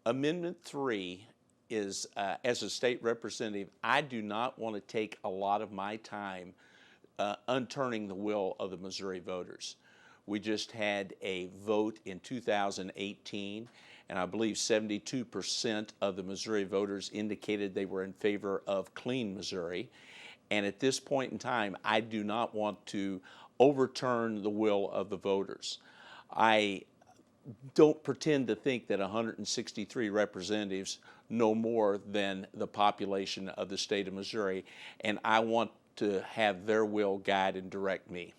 Amendment 3 is, as a state representative, I do not want to take a lot of my time unturning the will of the Missouri voters. We just had a vote in 2018, and I believe 72% of the Missouri voters indicated they were in favor of clean Missouri. And at this point in time, I do not want to overturn the will of the voters. I don't pretend to think that 163 representatives know more than the population of the state of Missouri, and I want to have their will guide and direct me.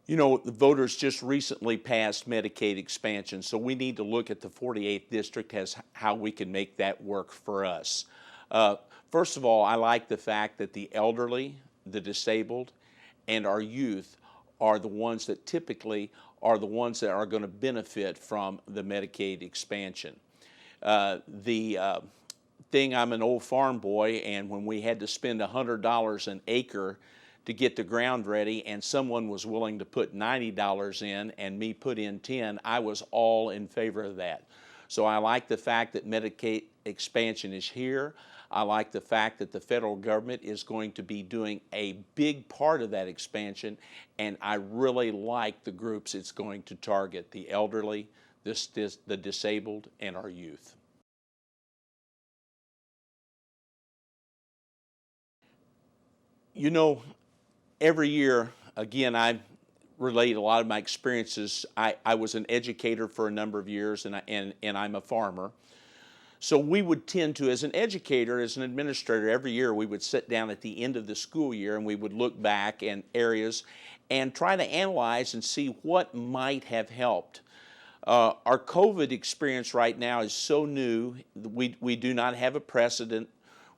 You know, the voters just recently passed Medicaid expansion, so we need to look at the 48th district as how we can make that work for us. First of all, I like the fact that the elderly, the disabled, and our youth are the ones that typically are the ones that are going to benefit from the Medicaid expansion. I'm an old farm boy, and when we had to spend $100 an acre to get the ground ready and someone was willing to put $90 in and me put in 10, I was all in favor of that. So I like the fact that Medicaid expansion is here. I like the fact that the federal government is going to be doing a big part of that expansion, and I really like the groups it's going to target: the elderly, the disabled, and our youth. You know, every year, again, I relate a lot of my experiences. I was an educator for a number of years, and I'm a farmer. So we would tend to, as an educator, as an administrator, every year we would sit down at the end of the school year and we would look back in areas and try to analyze and see what might have helped. Our COVID experience right now is so new. We do not have a precedent.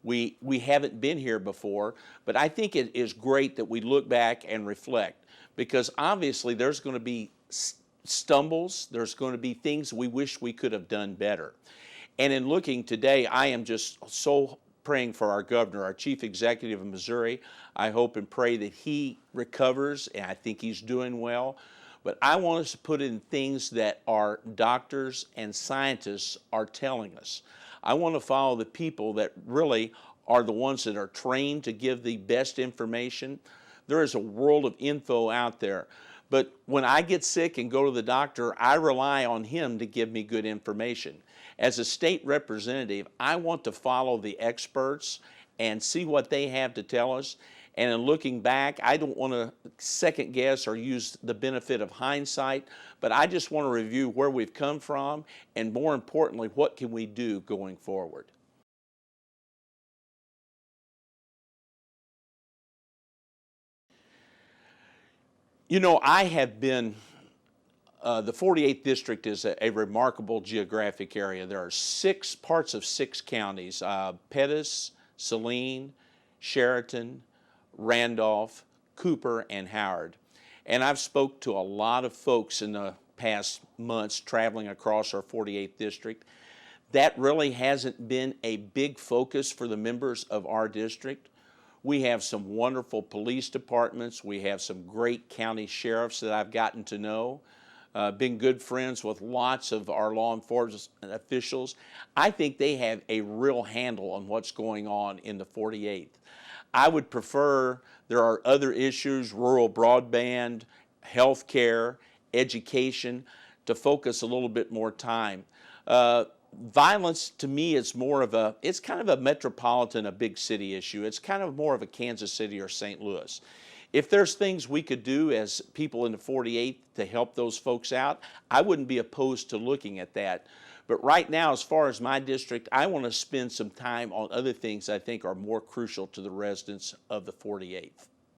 We haven't been here before, but I think it is great that we look back and reflect, because obviously there's going to be stumbles, there's going to be things we wish we could have done better. And in looking today, I am just so praying for our governor, our chief executive of Missouri. I hope and pray that he recovers, and I think he's doing well. But I want us to put in things that our doctors and scientists are telling us. I want to follow the people that really are the ones that are trained to give the best information. There is a world of info out there. But when I get sick and go to the doctor, I rely on him to give me good information. As a state representative, I want to follow the experts and see what they have to tell us. And in looking back, I don't want to second guess or use the benefit of hindsight, but I just want to review where we've come from, and more importantly, what can we do going forward. You know, I have been, the 48th district is a remarkable geographic area. There are parts of 6 counties: Pettis, Saline, Sheraton, Randolph, Cooper, and Howard. And I've spoke to a lot of folks in the past months traveling across our 48th district. That really hasn't been a big focus for the members of our district. We have some wonderful police departments. We have some great county sheriffs that I've gotten to know. Been good friends with lots of our law enforcement officials. I think they have a real handle on what's going on in the 48th. I would prefer, there are other issues: rural broadband, health care, education, to focus a little bit more time. Violence, to me, is more of it's kind of a metropolitan, a big city issue. It's kind of more of a Kansas City or St. Louis. If there's things we could do as people in the 48th to help those folks out, I wouldn't be opposed to looking at that. But right now, as far as my district, I want to spend some time on other things I think are more crucial to the residents of the 48th.